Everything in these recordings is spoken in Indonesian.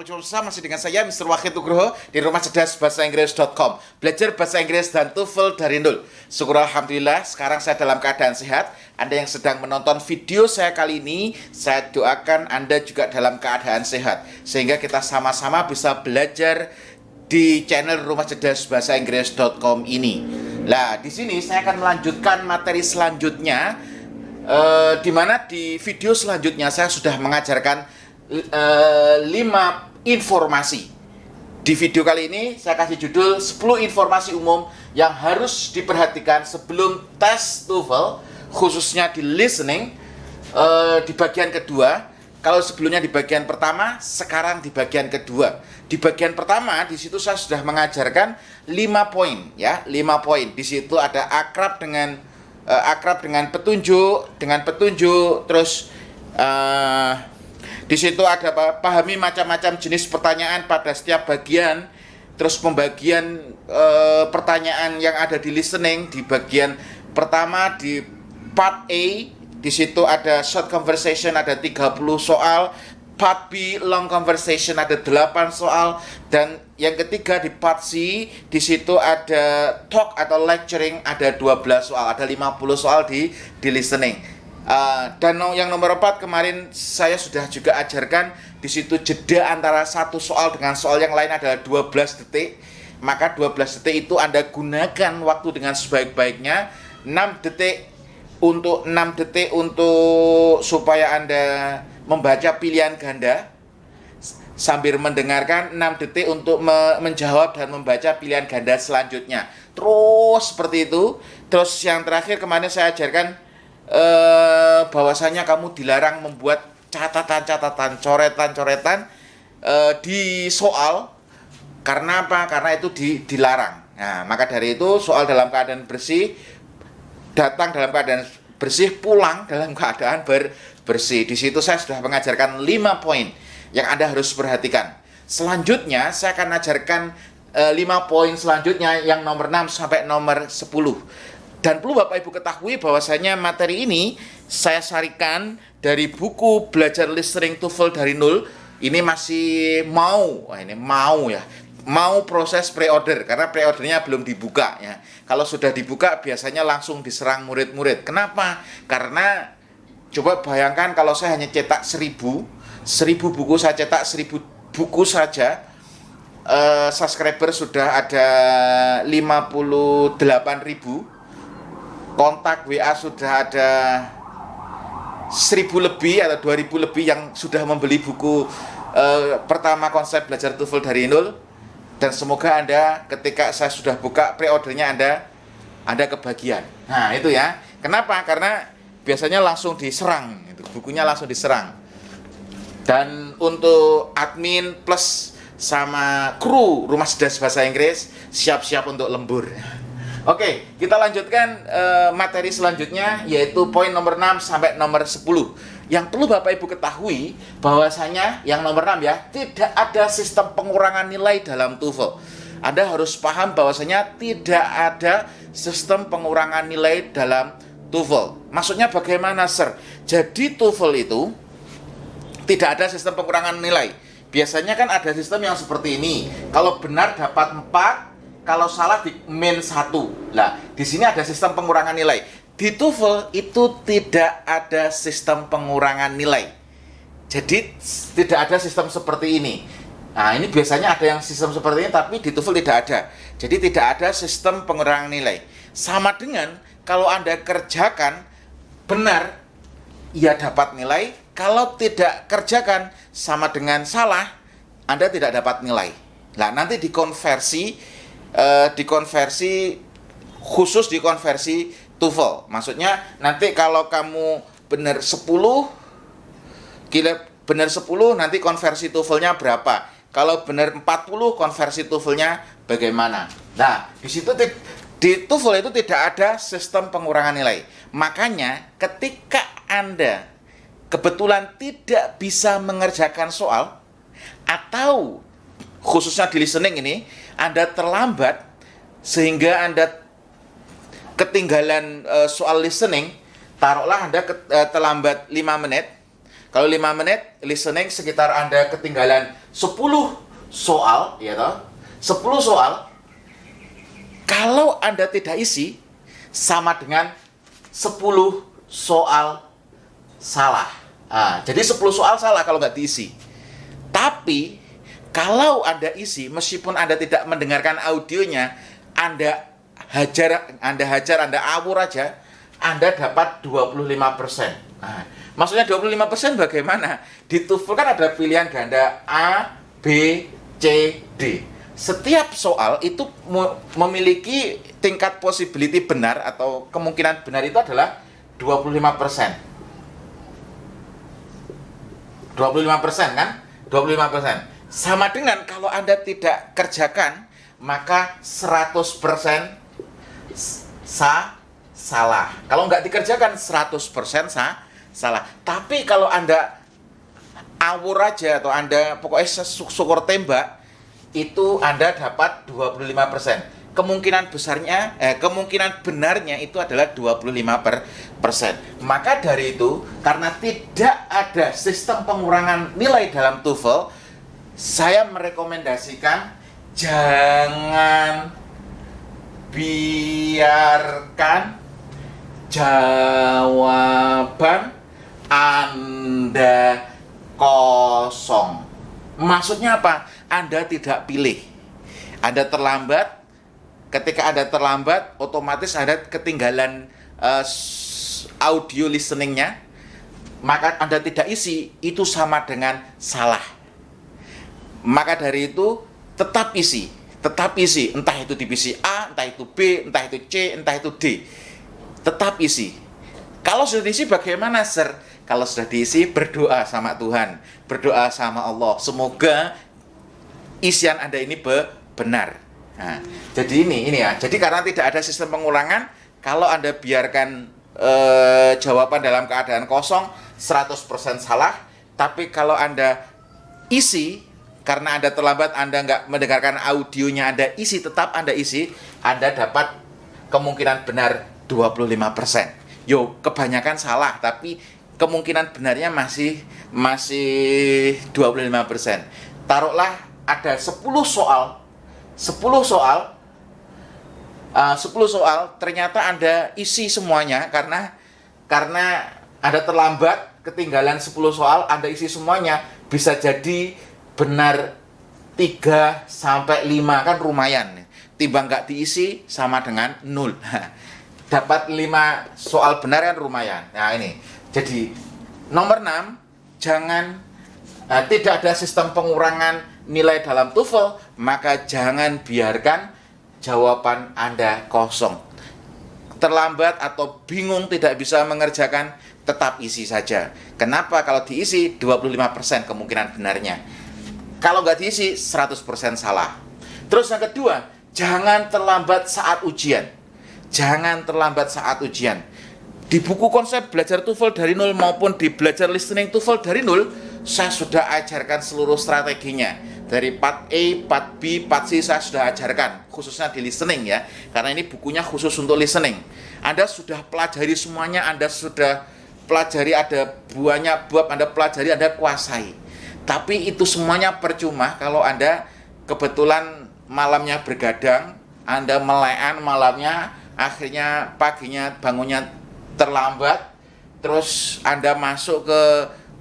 berjumpa bersama masih dengan saya Mr. Wahid Nugroho di rumah cerdas bahasa Inggris.com. Belajar bahasa Inggris dan TOEFL dari nol. Syukur alhamdulillah sekarang saya dalam keadaan sehat. Anda yang sedang menonton video saya kali ini, saya doakan Anda juga dalam keadaan sehat sehingga kita sama-sama bisa belajar di channel rumah cerdas bahasa Inggris.com ini. Nah, di sini saya akan melanjutkan materi selanjutnya, di mana di video selanjutnya saya sudah mengajarkan 5 informasi. Di video kali ini saya kasih judul 10 informasi umum yang harus diperhatikan sebelum tes TOEFL, khususnya di listening, di bagian kedua. Kalau sebelumnya di bagian pertama, sekarang di bagian kedua. Di bagian pertama, di situ saya sudah mengajarkan 5 poin, ya, 5 poin. Di situ ada akrab dengan petunjuk, terus di situ ada pahami macam-macam jenis pertanyaan pada setiap bagian, terus pembagian pertanyaan yang ada di listening. Di bagian pertama di part A, di situ ada short conversation, ada 30 soal. Part B, long conversation, ada 8 soal. Dan yang ketiga di part C, di situ ada talk atau lecturing, ada 12 soal, ada 50 soal di listening. Dan yang nomor 4 kemarin saya sudah juga ajarkan, di situ jeda antara satu soal dengan soal yang lain adalah 12 detik. Maka 12 detik itu Anda gunakan waktu dengan sebaik-baiknya. 6 detik untuk supaya Anda membaca pilihan ganda sambil mendengarkan, 6 detik untuk menjawab dan membaca pilihan ganda selanjutnya. Terus seperti itu. Terus yang terakhir kemarin saya ajarkan bahwasanya kamu dilarang membuat catatan-catatan, coretan-coretan di soal. Karena apa? Karena itu dilarang. Nah, maka dari itu soal dalam keadaan bersih, datang dalam keadaan bersih, pulang dalam keadaan bersih. Di situ saya sudah mengajarkan 5 poin yang Anda harus perhatikan. Selanjutnya saya akan ajarkan 5 poin selanjutnya yang nomor 6 sampai nomor 10. Dan perlu Bapak Ibu ketahui bahwasanya materi ini saya sarikan dari buku Belajar Listening TOEFL dari nol. Ini masih mau proses pre-order, karena pre-ordernya belum dibuka ya. Kalau sudah dibuka biasanya langsung diserang murid-murid. Kenapa? Karena coba bayangkan kalau saya hanya cetak 1000 buku, saya cetak 1000 buku saja, subscriber sudah ada 58.000, kontak WA sudah ada 1.000 lebih atau 2.000 lebih yang sudah membeli buku pertama konsep belajar TOEFL dari nol. Dan semoga Anda ketika saya sudah buka pre-ordernya Anda kebagian. Nah itu ya. Kenapa? Karena biasanya langsung diserang, bukunya langsung diserang. Dan untuk admin plus sama kru Rumah Cerdas Bahasa Inggris siap-siap untuk lembur. Oke, kita lanjutkan materi selanjutnya, yaitu poin nomor 6 sampai nomor 10. Yang perlu Bapak Ibu ketahui bahwasanya yang nomor 6 ya, tidak ada sistem pengurangan nilai dalam TOEFL. Anda harus paham bahwasanya tidak ada sistem pengurangan nilai dalam TOEFL. Maksudnya bagaimana, Sir? Jadi TOEFL itu tidak ada sistem pengurangan nilai. Biasanya kan ada sistem yang seperti ini. Kalau benar dapat 4, kalau salah di min 1. Nah, di sini ada sistem pengurangan nilai. Di TOEFL itu tidak ada sistem pengurangan nilai. Jadi tidak ada sistem seperti ini. Nah, ini biasanya ada yang sistem seperti ini, tapi di TOEFL tidak ada. Jadi tidak ada sistem pengurangan nilai. Sama dengan kalau Anda kerjakan benar, ia dapat nilai. Kalau tidak kerjakan sama dengan salah, Anda tidak dapat nilai. Nah, nanti dikonversi khusus dikonversi TOEFL. Maksudnya nanti kalau kamu benar 10 nanti konversi TOEFL-nya berapa? Kalau benar 40 konversi TOEFL-nya bagaimana? Nah, di situ di TOEFL itu tidak ada sistem pengurangan nilai. Makanya ketika Anda kebetulan tidak bisa mengerjakan soal, atau khususnya di listening ini Anda terlambat sehingga Anda ketinggalan soal listening, taruhlah Anda terlambat 5 menit, Kalau 5 menit listening sekitar Anda ketinggalan 10 soal, ya toh? 10 soal. Kalau Anda tidak isi, sama dengan 10 soal salah. Jadi 10 soal salah kalau nggak diisi. Tapi kalau Anda isi, meskipun Anda tidak mendengarkan audionya, Anda hajar, Anda awur aja, Anda dapat 25%. Maksudnya 25% bagaimana? Di TOEFL kan ada pilihan ganda A, B, C, D. Setiap soal itu memiliki tingkat possibility benar atau kemungkinan benar itu adalah 25%. 25% kan? 25%. Sama dengan kalau Anda tidak kerjakan, maka 100% salah. Kalau nggak dikerjakan 100% salah. Tapi kalau Anda awur aja atau Anda pokoknya syukur tembak, itu Anda dapat 25%. Kemungkinan benarnya itu adalah 25%. Maka dari itu, karena tidak ada sistem pengurangan nilai dalam TOEFL, saya merekomendasikan jangan biarkan jawaban Anda kosong. Maksudnya apa? Anda tidak pilih. Anda terlambat. Ketika Anda terlambat, otomatis Anda ketinggalan audio listeningnya. Maka Anda tidak isi, itu sama dengan salah. Maka dari itu, tetap isi. Tetap isi. Entah itu divisi A, entah itu B, entah itu C, entah itu D. Tetap isi. Kalau sudah diisi bagaimana, Sir? Kalau sudah diisi, berdoa sama Tuhan. Berdoa sama Allah. Semoga isian Anda ini benar. Jadi ini ya. Jadi karena tidak ada sistem pengulangan, kalau Anda biarkan jawaban dalam keadaan kosong, 100% salah. Tapi kalau Anda isi, karena Anda terlambat, Anda nggak mendengarkan audionya, Anda isi, tetap Anda isi, Anda dapat kemungkinan benar 25%. Kebanyakan salah, tapi kemungkinan benarnya masih 25%. Taruhlah ada 10 soal, ternyata Anda isi semuanya karena Anda terlambat, ketinggalan 10 soal, Anda isi semuanya, bisa jadi benar 3 sampai 5, kan lumayan. Timbang nggak diisi sama dengan 0. Dapat 5 soal benar kan lumayan. Nah ini. Jadi nomor 6, tidak ada sistem pengurangan nilai dalam TOEFL, maka jangan biarkan jawaban Anda kosong. Terlambat atau bingung tidak bisa mengerjakan, tetap isi saja. Kenapa? Kalau diisi 25% kemungkinan benarnya. Kalau nggak diisi 100% salah. Terus yang kedua, jangan terlambat saat ujian. Jangan terlambat saat ujian. Di buku konsep belajar TOEFL dari nol maupun di belajar listening TOEFL dari nol, saya sudah ajarkan seluruh strateginya. Dari part A, part B, part C saya sudah ajarkan, khususnya di listening ya. Karena ini bukunya khusus untuk listening. Anda sudah pelajari semuanya, Anda sudah pelajari, ada banyak bab Anda pelajari, Anda kuasai. Tapi itu semuanya percuma kalau Anda kebetulan malamnya bergadang, Anda melean malamnya, akhirnya paginya bangunnya terlambat, terus Anda masuk ke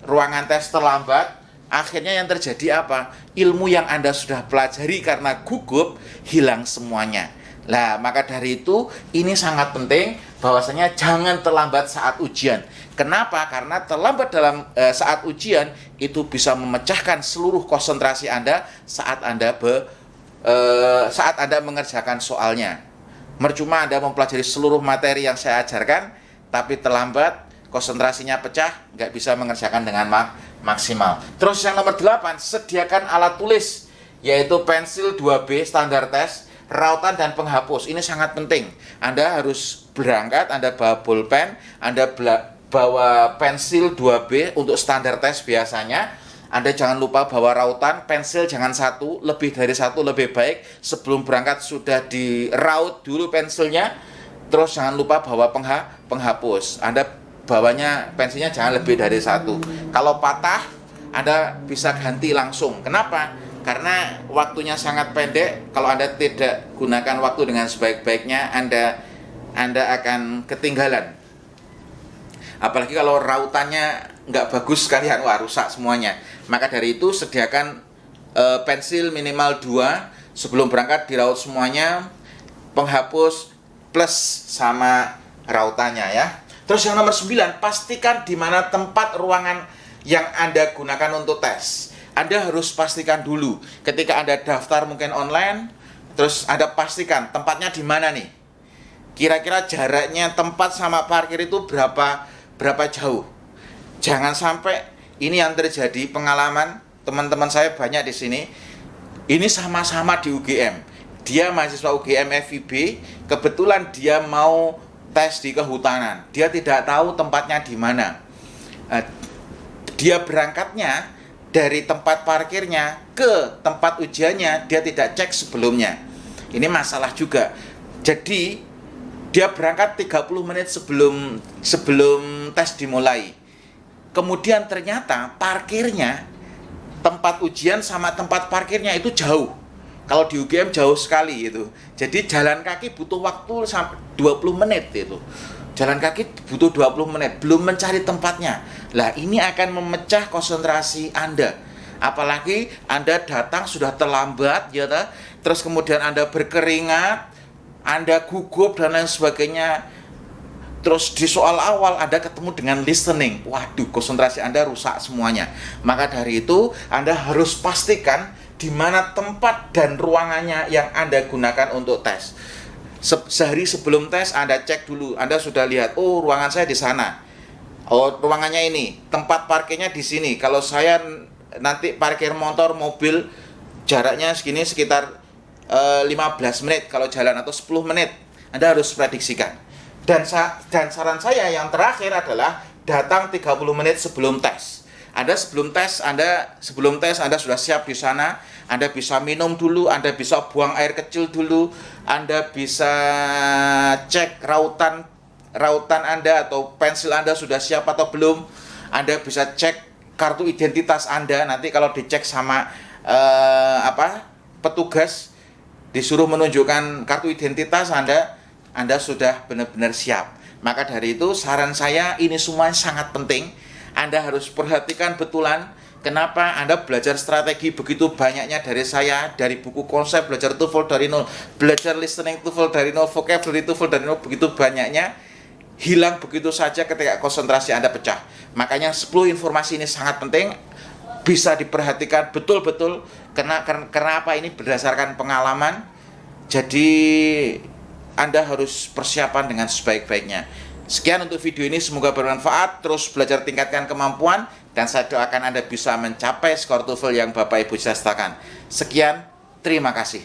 ruangan tes terlambat, akhirnya yang terjadi apa? Ilmu yang Anda sudah pelajari karena gugup, hilang semuanya. Nah, maka dari itu, ini sangat penting bahwasanya jangan terlambat saat ujian. Kenapa? Karena terlambat dalam saat ujian itu bisa memecahkan seluruh konsentrasi Anda saat Anda mengerjakan soalnya. Percuma Anda mempelajari seluruh materi yang saya ajarkan, tapi terlambat, konsentrasinya pecah, nggak bisa mengerjakan dengan maksimal. Terus yang nomor 8, sediakan alat tulis, yaitu pensil 2B standar tes, rautan dan penghapus. Ini sangat penting. Anda harus berangkat, Anda bawa pulpen, Anda bawa pensil 2B untuk standar tes biasanya. Anda jangan lupa bawa rautan, pensil jangan satu, lebih dari satu lebih baik. Sebelum berangkat sudah diraut dulu pensilnya. Terus jangan lupa bawa penghapus. Anda bawahnya pensilnya jangan lebih dari 1. Kalau patah, Anda bisa ganti langsung. Kenapa? Karena waktunya sangat pendek. Kalau Anda tidak gunakan waktu dengan sebaik-baiknya, Anda akan ketinggalan. Apalagi kalau rautannya nggak bagus sekalian, wah rusak semuanya. Maka dari itu sediakan pensil minimal 2 sebelum berangkat, diraut semuanya, penghapus plus sama rautannya ya. Terus yang nomor 9, pastikan di mana tempat ruangan yang Anda gunakan untuk tes. Anda harus pastikan dulu ketika Anda daftar mungkin online, terus Anda pastikan tempatnya di mana nih. Kira-kira jaraknya tempat sama parkir itu berapa jauh. Jangan sampai ini yang terjadi, pengalaman teman-teman saya banyak di sini. Ini sama-sama di UGM. Dia mahasiswa UGM FIB, kebetulan dia mau tes di kehutanan. Dia tidak tahu tempatnya di mana. Dia berangkatnya dari tempat parkirnya ke tempat ujiannya, dia tidak cek sebelumnya. Ini masalah juga. Jadi dia berangkat 30 menit sebelum tes dimulai. Kemudian ternyata parkirnya, tempat ujian sama tempat parkirnya itu jauh. Kalau di UGM jauh sekali itu. Jadi jalan kaki butuh waktu sampai 20 menit itu. Jalan kaki butuh 20 menit, belum mencari tempatnya. Lah ini akan memecah konsentrasi Anda. Apalagi Anda datang sudah terlambat, ya ta? Terus kemudian Anda berkeringat, Anda gugup dan lain sebagainya. Terus di soal awal Anda ketemu dengan listening. Waduh, konsentrasi Anda rusak semuanya. Maka dari itu Anda harus pastikan di mana tempat dan ruangannya yang Anda gunakan untuk tes. Sehari sebelum tes Anda cek dulu, Anda sudah lihat, oh ruangan saya di sana, oh ruangannya ini, tempat parkirnya di sini. Kalau saya nanti parkir motor, mobil, jaraknya segini sekitar 15 menit kalau jalan, atau 10 menit. Anda harus prediksikan. Dan saran saya yang terakhir adalah datang 30 menit sebelum tes. Sebelum tes Anda sudah siap di sana. Anda bisa minum dulu, Anda bisa buang air kecil dulu, Anda bisa cek rautan Anda atau pensil Anda sudah siap atau belum. Anda bisa cek kartu identitas Anda. Nanti kalau dicek sama petugas, disuruh menunjukkan kartu identitas Anda sudah benar-benar siap. Maka dari itu saran saya, ini semua sangat penting. Anda harus perhatikan betulan. Kenapa Anda belajar strategi begitu banyaknya dari saya, dari buku konsep belajar TOEFL dari nol, belajar listening TOEFL dari nol, vocabulary TOEFL dari nol, begitu banyaknya, hilang begitu saja ketika konsentrasi Anda pecah. Makanya 10 informasi ini sangat penting, bisa diperhatikan betul-betul. Kenapa ini berdasarkan pengalaman. Jadi Anda harus persiapan dengan sebaik-baiknya. Sekian untuk video ini, semoga bermanfaat. Terus belajar tingkatkan kemampuan, dan saya doakan Anda bisa mencapai skor TOEFL yang Bapak Ibu cita-citakan. Sekian, terima kasih.